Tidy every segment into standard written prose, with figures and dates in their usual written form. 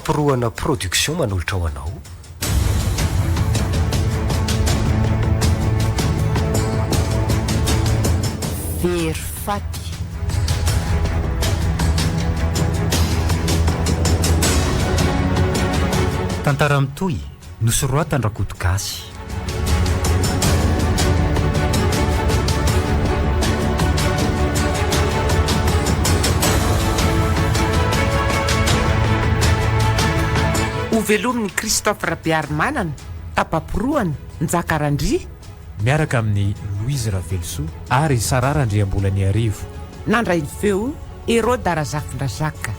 tapapiroana production manolotra ho anao. Verifaty. Tantara mitoy nosoroatan Rakoto Gasy. Ovelomin'ny Christophe Rabearimanana, tapapiroana Njakarandria, miaraka amin'ny Louise Ravelsoa ary Sarara Andriambolany Arivo. nandray ny feo Hérode Razafindrazaka,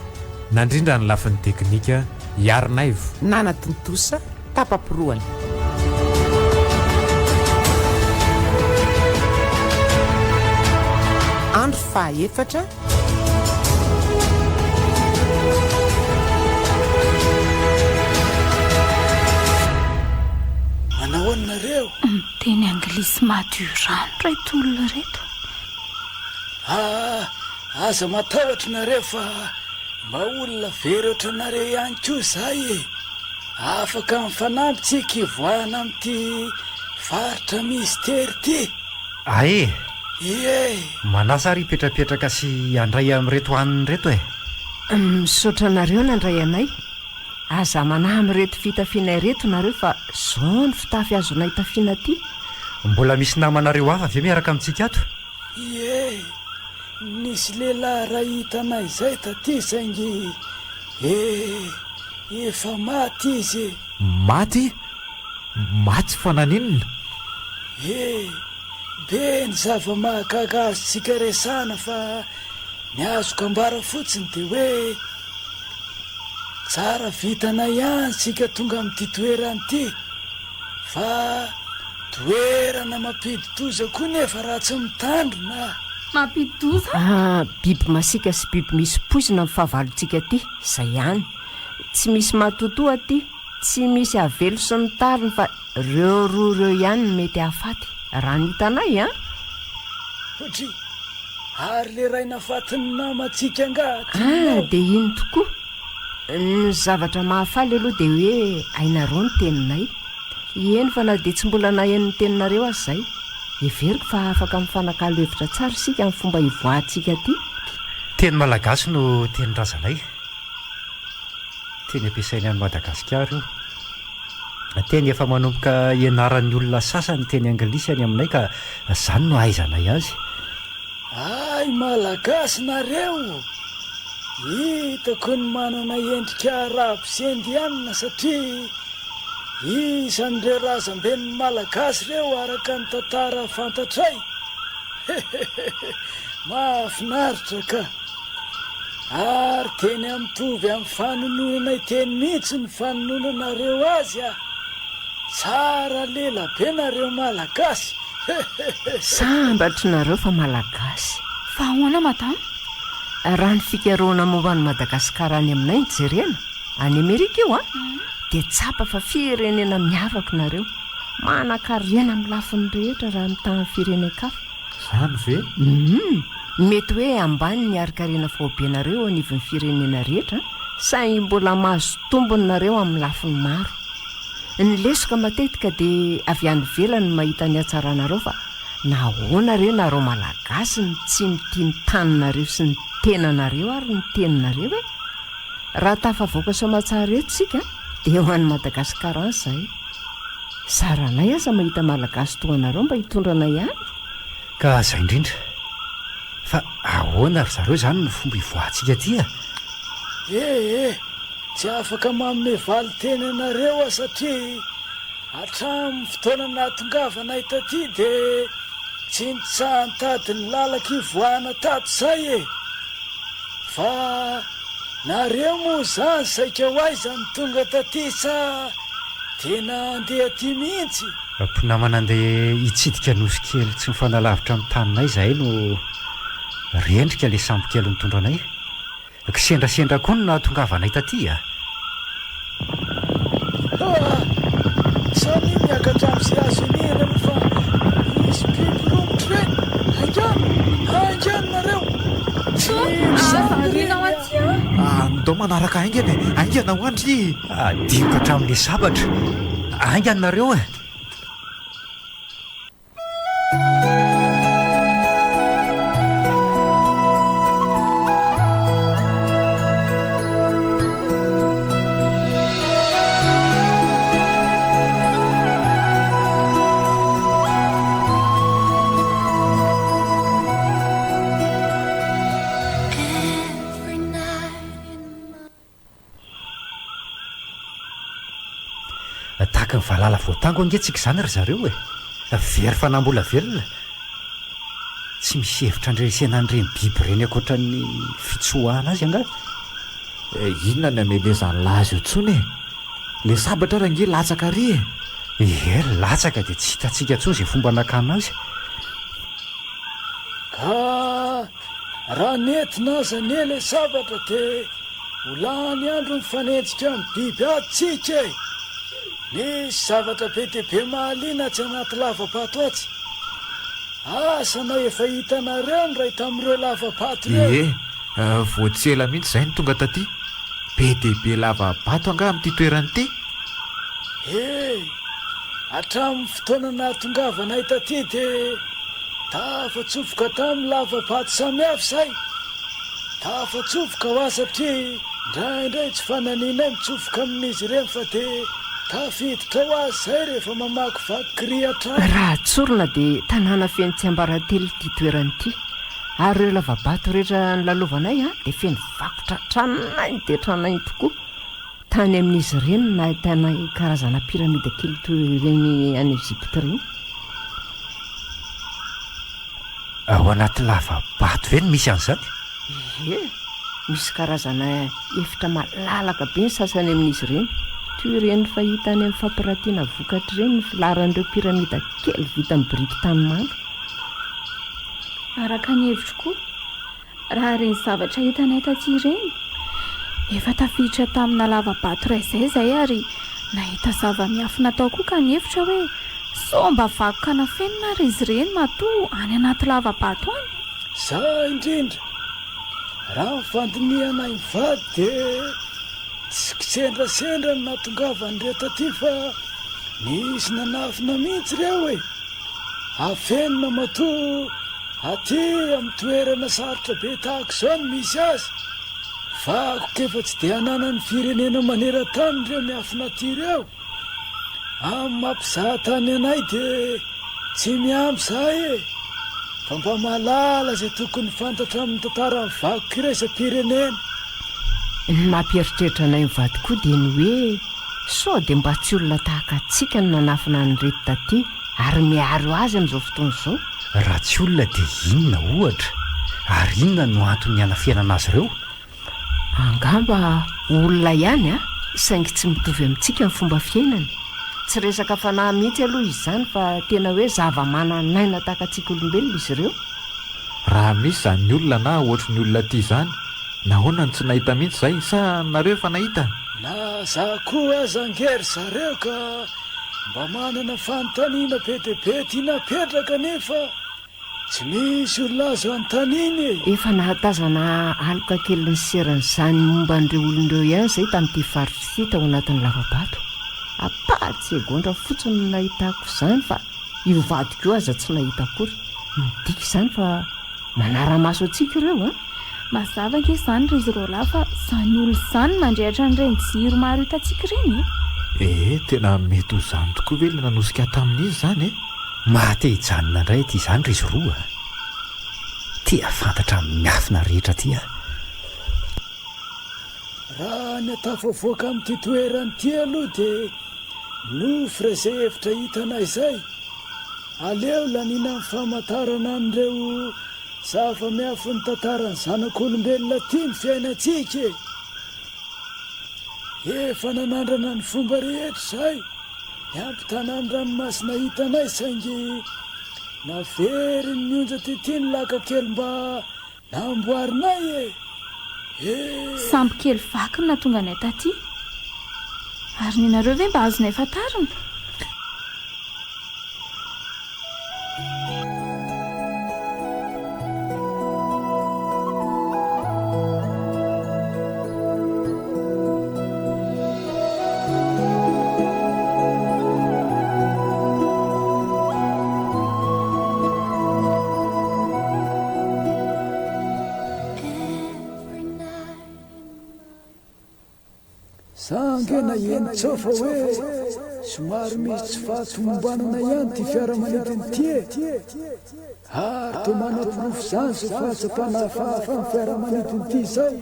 Nandrindra ny lafin'ny teknika Yarnaivo. Nana Tontosa, tapapiroana. Andro fahaefatra manahoanareo teny anglisy madurano reto olona reto. aza matahotra nareo fa mba olona very ohatranareo ihany koa zay e, afaka mifanampytsika ivoahana amin'ity faritra mistery ty. Ae, ie manasa ary petrapetraka sy andray amin'reto haniny reto e. misaotra nareo nandray anay. Aza manahy amin'reto fitafiana reto nareo fa zao ny fitafy azonay tafiana ty. Mbola misy namanareo hafa ve miaraka amintsika ato? ie nisy lehilahy raha hitanay zay taty saingy efa maty izy e. Maty? Maty fananinina? Be ny zava-mahagaga azotsika resana fa ny azoko ambara fotsiny de hoe tsara vitana ihany sika tonga amin'ity toerany ty, fa toerana mampidi-doza koa nefa raha tsy mitandrona. Mampidi-doza? Biby masika sy biby misy poizina amin'ny fahavalontsika ty, zay ihany. Tsy misy matotoa ty, tsy misy avelo sy ny tariny fa reo roa reo ihany no mety hahafaty raha ny hitanay a. Otry ary le ray nafatiny namatsika angaty. De iny tokoa. Ny zavatra mahafaly aloha de hoe ainareo ny teninay. Eny fa na de tsy mbola nahen'ny teninareo azy zay, everiko fa afaka mifanakalo hevitra tsara sika amin'ny fomba ivoahantsika ty. Teny malagasy no teny razanay, teny ampiasainy any Madagasikara io. Teny efa manomboka ianaran'ny olona sasany teny anglisy any aminay ka zany no ahaizanay azy. Ay malagasy nareo, hitako ny manana endrika arabo sy indiana satria isan'ireo razamben'ny malagasy reo araka ny tantara fantatray. Mahafinaritra ka, ary teny amitovy amin'ny fanononanay teny mihitsy ny fanononanareo azy a. Tsara lela be nareo malagasy. Sambatry nareo fa malagasy. Fa ahoana madama? Raha ny fikaroana momba ny Madagasikara any aminay jerena any Amerika io a, de tsapa fa firenena miavaka nareo, manan-karena amin'ny lafiny rehetra raha mitany firenen-kafa. Zany ve? Mety hoe ambany ny arikarena faobenareo anivon'ny firenena rehetra, saingy mbola mahazo tombony nareo amin'ny lafiny maro. Ny lesoka matetika de avy any velany mahita ny atsaranareo fa nahoana reo nareo malagasy ny tsy mity ny taninareo sy ny tenanareo ary ny teninareo e. Raha tafavoaka soamantsara reto sika de eo an'ny Madagasikara any zay. Saranay aza mahita malagasy toa anareo mba hitondranay ihany. Ka zay indrindra, fa ahoana ry zareo zany ny fomba ivoahantsika ty a? Tsy afaka manome valy teny anareo a satria hatramin'ny fotoana nahatongavanay taty de tsy nitsahantady ny lalaka ivoahana tato zay e, fa nareo moa zany saika ho aiza ny tonga taty sa tena andeha ty mihitsy. Mpinamana andeha hitsidika nosy kely tsy mifanalavitra amin'ny taninay zahay no rendrika le sambo kely mitondra anay. Kisendrasendra koa no nahatongavanay taty a. Samy miakatra amin'izay azo enena fa misy biby romotra reny. Haingano nareo. Arinao aty a? dao manaraka aingana aingana ho andry adinoko hatramin'le sabatra aingana nareo e. Tahaka ny valala voatango angentsika izany ry zareo e. Very fanambola velona tsy misy hevitra andresena an'ireny biby ireny akoatra ny fitsoahana azy anga. Inona ny amelezany lazy eo ntsony e. Le sabatra range latsaka ry e. Latsaka dia tsy hitantsika ntsony izay fomba nakana azy. Ka raha nentina aza ne le sabatra dia olany andro mifanenjika amin'ny biby atsika e. Nisy zavatra be dia be mahaliana tsy anaty lavabato atsy. Asana efa hitanareo ny ray tamin'ireo lavabato ireo. Voatsela mihitsy izay ny tonga taty. Be dia be lavabato anga amin'ity toerany ity. Hatramin'ny fotoana nahatongavanay taty dia tafatsofoka tamin'ny lavabato samihafa izay. Tafatsofoka ho azy satria indraindray tsy fananinay mitsofoka amin'izy ireny fa dia tafiditra ho azy izay rehefa mamaky vakirihatra. Raha tsorona dia tanàna feno tsy ambaratelo ity toerany ity. Ary ireo lavabato rehetra nylalaovanay dia feno vakotra tranainy dia tranainy tokoa. Tany amin'izy ireny nahitana karazana piramida kely toy ireny any Ezipta ireny. Ao anaty lavabato ve no misy an'izany? Misy karazana efitra malalaka be ny sasany amin'izy ireny. Toy ireny fahita any amin'ny fampiratiana vokatra ireny ny filaran'ireo piramida kely vita amin'ny biriky tanimanga. Araka ny hevitro koa, raha ireny zavatra hitanay taty ireny efa tafiditra tamina lavabato iray izay ary nahita zava-miafina tao koa ka ny hevitra hoe somba vakoka na fenina ary izy ireny matoa any anaty lavabato any. Za indrindra raha mifandiniana mivady dia tsy kisendrasendra ny nahatongavan'ireo taty fa nisy nanafina mihitsy ireo e. Afenina matoa aty amin'ny toerana sarotra be tahaka izao no misy azy. Vakoka efa tsy dia hananany firenena maneran-tany ireo miafina aty ireo. Amin'ny mampizahatany anay dia tsy miampy izay e. Fa mba mahalala izay tokony fantatra amin'ny tantaran'ny vakoka iraisam-pirenena. Ny mampieritreritra anay mivady koa dia ny hoe sao dia mba tsy olona tahaka antsika no nanafina ny reto taty ary miaro azy amin'izao fotoana izao. Raha tsy olona dia inona ohatra? Ary inona no antony hanafianana azy ireo? Angamba olona ihany saingy tsy mitovy amintsika ny fomba fiainany. Tsy resaka fanahy mihitsy aloha izany fa tena hoe zava-mananaina tahaka antsika olombelona izy ireo. Raha misy izany olona na ohatry ny olona ity izany, nahoana ny tsy nahita mihitsy izay sa nareo efa nahita? Na za koa aza angery zareo ka mba manana fanontaniana be dia be tia napetraka nefa tsy misy olona azo anontaniany e. Efa nahatazana aloka kely ny seran'izany momba an'ireo olon'ireo ihany izay tamin'ity faritra ity tao anatin'ny lavabato. Apatsy egondra fotsiny no nahitako izany fa io vadiko io aza tsy nahita akory. Midika izany fa manara-maso antsika ireo mazava ange izany ry izy roalahy fa izany olo izany mandrehatra an'ireny jiro maro hitantsika ireny tena mety ho izany tokoa ve le nanosika tamin'izy izany Mahate-hijanona indray ity izany ry izy roa. Tia fantatra miafina rehetra ity raha ny atafavoaka amin'ity toerany ity aloha dia nofy izay hevitra hitanay izay. Aleo lanina amin'ny famantarana an'ireo zava-miafy ny tantarany zanak'olombelona ity ny fiainantsika e. Efa nanandrana ny fomba rehetra izay hiampitana ny ranomasina hitanay saingy navery ny mionja tety ny laka kely mba namboarinay e. Sambo kely vaky no nahatonga anay taty. Ary ny nareo ve mba azonay fantarina? sangena eny tsofa hoe somary misy tsy fahatombanana ihany ty fiaramanidiny ty ary to manapirofo zany so fahatsapanahafahafa ny fiaramanidiny ty zao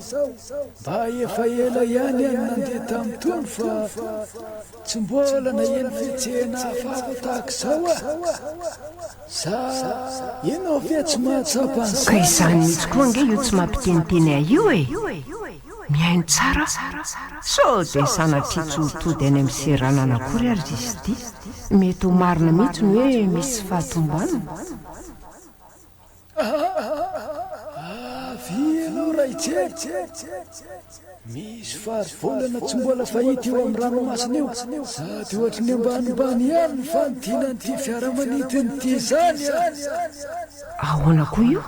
mba efa ela ihany any nandeha tamin'ny tony fa tsy mbola na eny fihetsehana hafahafa tahaka zao sa ianao ve tsy mahatsapany ka izany mihitsy koa ange io tsy mampiteniteny a io e mihaino tsara so dia sanatria tsy hotody any amin'ny seranana akory ary izy ty mety ho marina mihitsy ny hoe misy tsy fahatombanana vienao raitsy misy farivolana tsy mbola fahita eo amin'ny ranomasina io sady ohatra ny ambanimbany ihany ny fanodinany ty fiaramanidiny ty zany ahoana koa io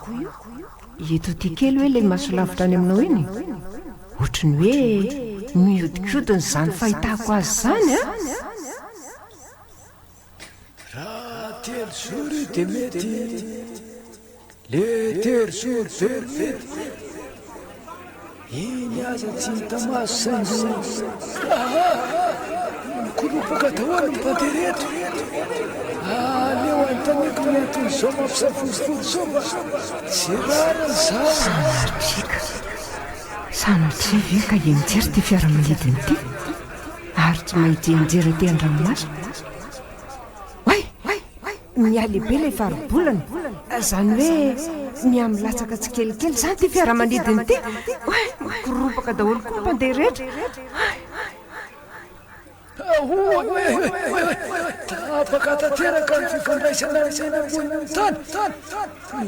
eto ty kely hoe lay masolavitra any aminao eny ohatra ny hoe miodikodiny zany fahitako azy zany raha telozoro io dia mety le terozoro verimety iny aza tsy hita maso saingy mikoropaka daholy mpandereto aleo antaneko miantony zao mampisafosifody zao fa tsy rarany sanaritsika sanatria ve ka enjery ty fiaramanidiny ty ary tsy mahita enjery ty an-dranomasina way mialehibe lay faribolana zany hoe miamlatsaka tsy kelikely zany ty fiaramanidiny ty mikoropaka daholo koa mpandeha rehetra tapaka tanteraka ny fifandraisana eny amboniny tany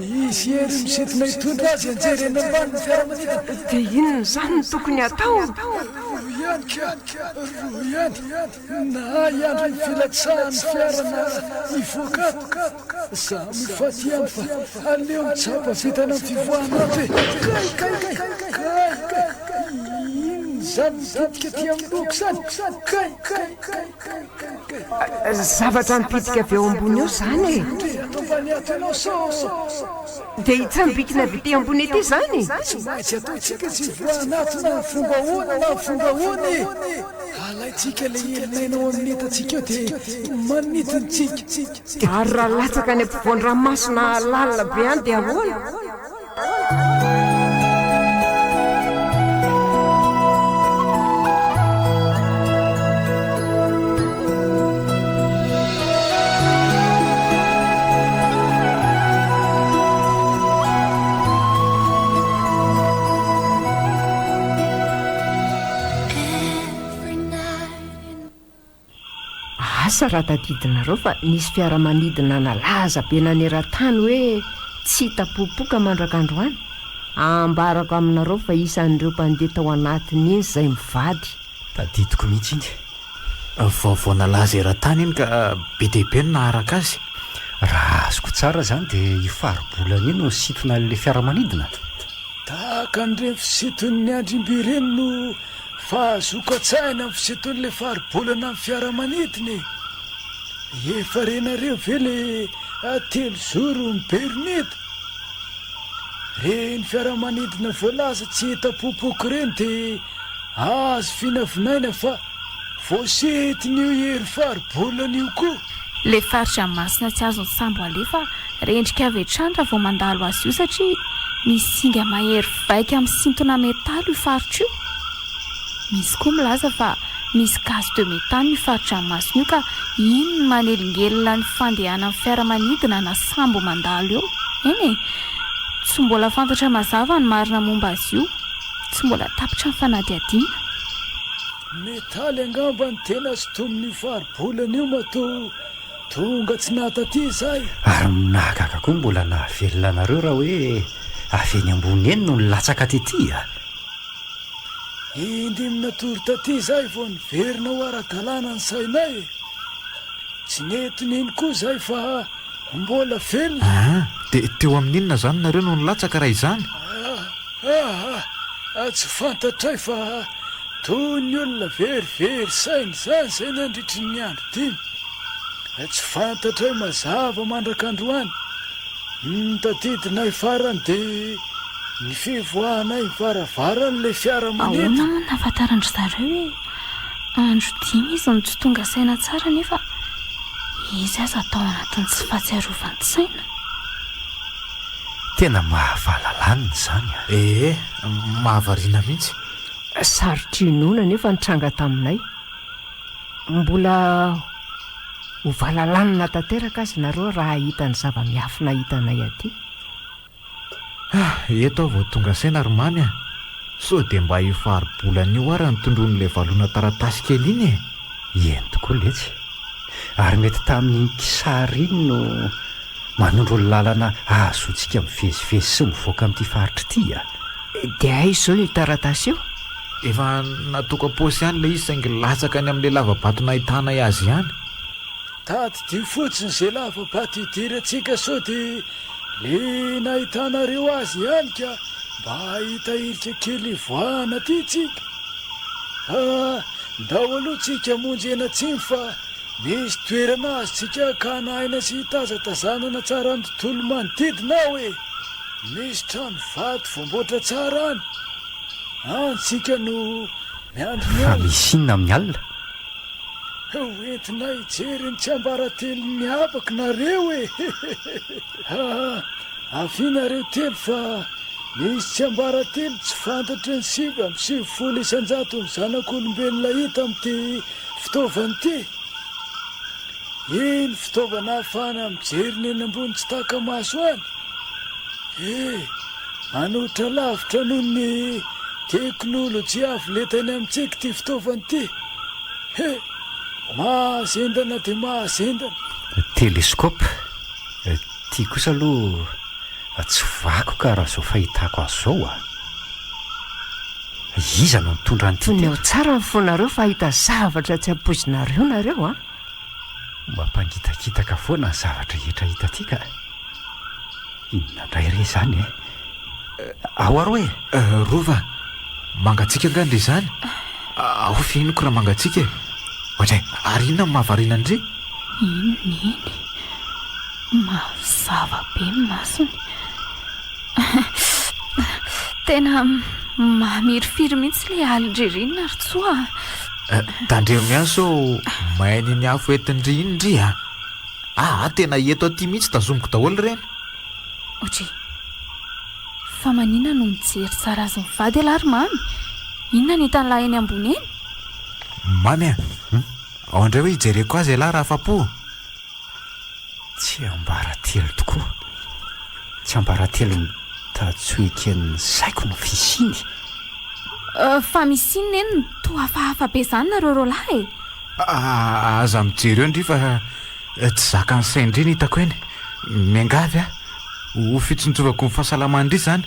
misy ery misitina hitondra azy anjery eny ambaniny fiaramanidiny dia inona zany ny tokony atao ihany ka roa ihany na iandro ny filatsahany fiarana ivoakato za mifatiany fa aleo mitsapa vitana amin'ny fivoahanato zany mipitika ty amin'ny loko zany zavatra mipitika avy eo ambony eo zany e ataombany ato anao so dia hitsambikina avy ty ambony ety zany tsy maintsy ataotsika tsy voanato na fomba hony na fomba hony alaitsika le elinainao amin'ny etatsika eo dia manidintsika ary raha latsaka any ampivoan-dranomasina lalina be any dia ahoana asa raha tadidinareo fa nisy fiaramanidina nalaza be naneran-tany hoe tsy hitapopoka mandrakandroany ambarako aminareo fa isan'ireo mpandeha tao anatiny iny izay mivady tadidiko mihitsy iny vaovao nalaza eran-tany iny ka be dehibe no naharaka azy raha azoko tsara zany dia ifaribolana iny no sitona le fiaramanidina tahaka n'ireny fisiton'ny andrimby ireny no fahazokatsaina amin'ny fisiton'le faribolana amin'ny fiaramanidiny efa renareo ve le telozoro miberinety reny fiaramanidina voalaza tsy hitapopoky reny dia azo finavinaina fa voasetin'io hery faribolana io koa le faritra masina tsy azony sambo alefa rendrika avy hatrany raha vao mandalo azy io satria misy singa mahery vaika amin'ny sintona metalo io faritra io misy koa milaza fa misy gazy de méthane io faritra masina io ka iny ny manelingelona ny fandehana amin'ny fiaramanidina na sambo mandalo eo eny e tsy mbola fantatra mazava ny marina momba azy io tsy mbola tapitra ny fanadiadiana metaly angamba ny tena sy tomin'io faribolana io mato tonga tsy nahataty zay ary minahakaka koa mbola nahavelona anareo raha hoe avy eny ambony eny no nilatsaka tety indimy natory taty zay vao niverina ho ara-dalàna ny sainay tsy netiny iny koa zay fa mbola velona dia teo amin'inona zany nareo no nilatsaka raha izany tsy fantatray fa toy ny olona verivery sainy zany zay nandritry ny andro dimy tsy fantatray mazava mandrakandroany nytadidinay farany dia ny fivoahanay mivaravarany le fiaramanidina ahoana moa nafantarandry zareo hoe andro 5 izy no tsy tonga saina tsara nefa izy aza atao anatin'ny tsy fahatsiarovan-tsaina. tena mahavalalànina izany a. mahavariana mihitsy. sarotry inoana nefa nitranga taminay, mbola ho valalanina tanteraka azy nareo raha hitany zava-miafina hitanay aty. Eto vao tonga saina romany a, so dia mba ifaharibolana io ary nitondron'ilay valona taratasy kely iny e. Eny tokoa letsy, ary mety tamin'ny kisary iny no manondro ny lalana ahazoantsika mivezivezy sy mivoaka amin'ity faritra ity a. Dia aiza izao io taratasy io? Efa natoka paosy ihany ilay izy saingy latsaka any amin'ilay lavabato nahitanay azy ihany. tady dio fotsiny izay lavabato idirantsika sao dia le nahitanareo azy ihany ka mba hitahirika kely voana ty tsika. ndao aloha tsika monjy ena tsiny fa misy toerana azy tsika ka nahaina sy hitazatazanana tsara ny tontolo manodidina hoe misy trano vato voamboatra tsara any antsika no miandro fa miala misy inona amin'ny alina? hoentina hijery ny tsiambaratelo miabaka nareo e. afianareo telo fa misy tsiambaratelo tsy fantatry ny 750 ny zanak'olombelona hita amin'ity fitaovany ity. iny fitaovana ahafahana mijery ny eny ambony tsy taka-maso any. manotra lavitra noho ny teknôlôjia avolentany amintsika ity fitaovany ity. mahazendana dia mahazendana. Teleskopa tia kosa aloha tsy vako ka raha zao fahitako azy zao a. Iza no mitondra an'ity? Toneo tsara ny fonareo fa hita zavatra tsy ampoizinareo nareo a. mampangitakitaka foana ny zavatra hetra hita aty ka inona indray re zany e. Ao aro e. Rova, mangatsika angandry izany. Ao fihinoko raha mangatsika e. Ohatray, ary inona ny mahavariana andry? Iny mazava be ny masony. Tena mahamiryfiry mihitsy le alindrerinina ary tsoa. Tandremo ihany so mainy ny afo entindry iny ndry a. Tena eto aty mihitsy tazomiko daholo ireny. Otry, fa manina no mijery tsara azy mivady alary mamy. Inona ny hitany lahy eny ambony eny? Mamy a, ao indray hoe hijereko azy alahy raha afa-po. Tsy ambaratelo tokoa, tsy ambaratelo mitatsoeky ny saiko no fisiny. Fa misy inona eny no toa hafahafa be izany nareo ro lahy e. Aza mijery eo ndry fa tsy zaka ny saina indry ny hitako eny. Miangavy a, ho fitsontsovako ny fahasalamana indry zany.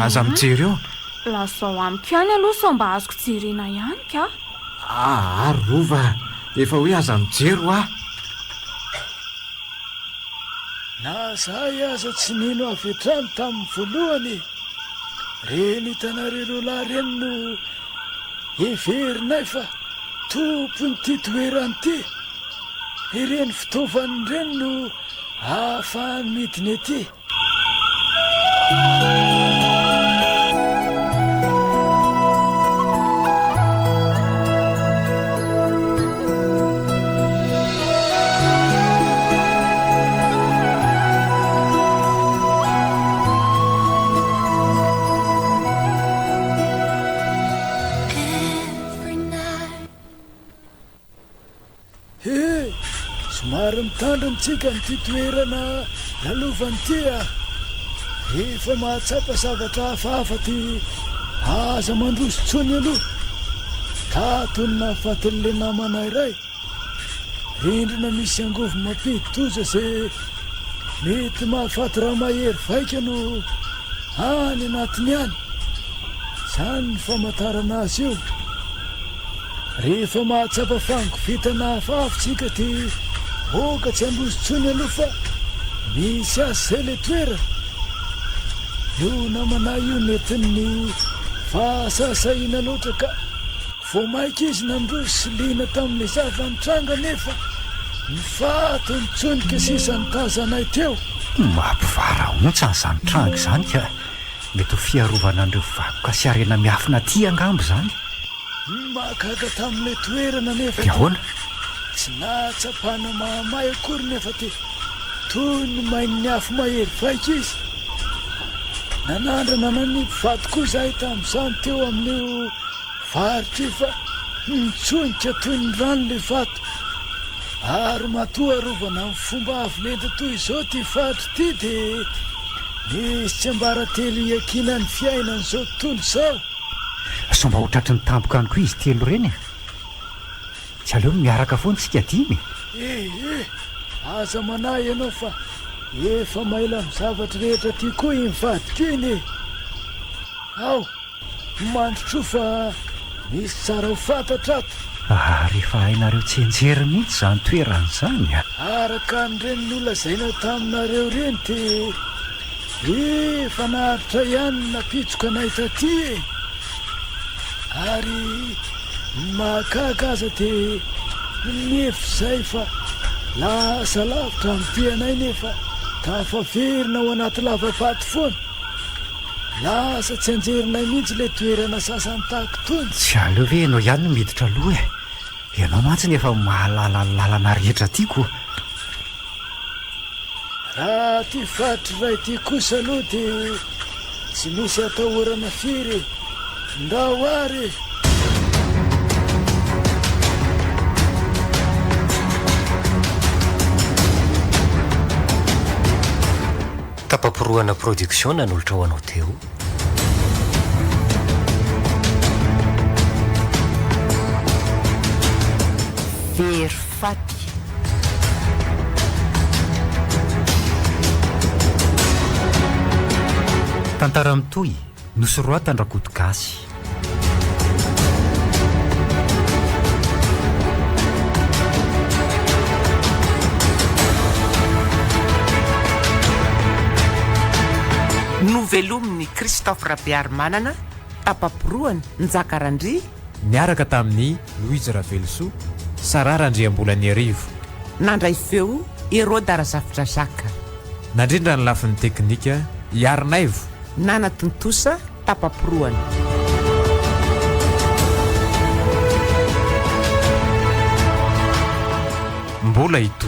Aza mijery eo. Lazao amiko ihany aloha sao mba azoko jerena ihany ka. Ary Rova, efa hoe aza mijery ho a. na zahay aza tsy nino avy hatrany tamin'ny voalohany. Reny hitanareo lahy reny no heverinay fa tompony ty toerany ty. Ireny fitaovany ireny no ahafahany midiny ety. somary mitandronytsika nyty toerana lalovany ty a. Efa mahatsapa zavatra hafahafa ty aza mandrosotsony aloha. Tatony nafatin'le namanay ray rindrina misy angovo mampidi-toza zay mety mahafaty raha mahery vaika no any anatiny any. Zany ny famantarana azy io. Rehefa mahatsapa fango vitana hafahafatsika ty oka tsy androsotsony aloha fa misy azy zay le toerana. Io namanay io netin'ny fahasasaina loatra ka vao maika izy nandroso sy lina tamin'le zavanitranga nefa nifato nitsonika sisany tazanay teo. Mampivara ontsa ny zanitranga izany ka mety ho fiarovana andreo vakoka sy arena miafina ty angambo izany. mahagaga tamin'ilay toerana nefa de ahoana tsy nahatsapana mahamay akory nefa ty toy ny main'ny afo mahery vaika izy nanandra nanany mpivady koa zahay tamin'izany teo amin'io varitra io fa nitsonika toy ny rano le vato ary matoa rovana amin'ny fomba avolenta toy izao ty varitra ty de misy tsy ambaratelo iakina ny fiainan'izao tontolo izao somba hotratry ny tampoka any koa izy telo reny tsy aleo miaraka foany tsika dimy aza manahy ianao fa efa maila amin'ny zavatra rehetra ty koa mivadika iny ao mandrotro fa misy tsara ho fantatra ato rehefa hainareo tsy enjery mihitsy zany toeran'izany araka nyrenin'olona zaina taminareo reny de efa naharitra ihany napitsoka nahita ty ary mahakaka aza de mihevy zay fa lasa lavitra amitianay nefa tafaverina ao anaty lavapaty foana lasa tsy anjerinay mihitsy le toerana sasany tahako tony tsy aleo ve ianao ihany no miditra aloha ianao mantsiny efa mahalalalana rehetra tiako raha ty vatry ray ty kosa aloha de tsy misy atahorana firy ndao ary tapamporoana production nanolotra ho anao teo very faty tantara mitoy nosoroatan-drakoto gasy novelomin'ny Christophe Rabearmanana tapamporoany Njakarandry niaraka tamin'ny Louise Ravelso Sarah Andriambolany Arivo nandray feo Hérode Razafitra Jacques nandrindra ny lafin'ny teknika Yarnaivo Nana Tontosa tapamporoany mbola ito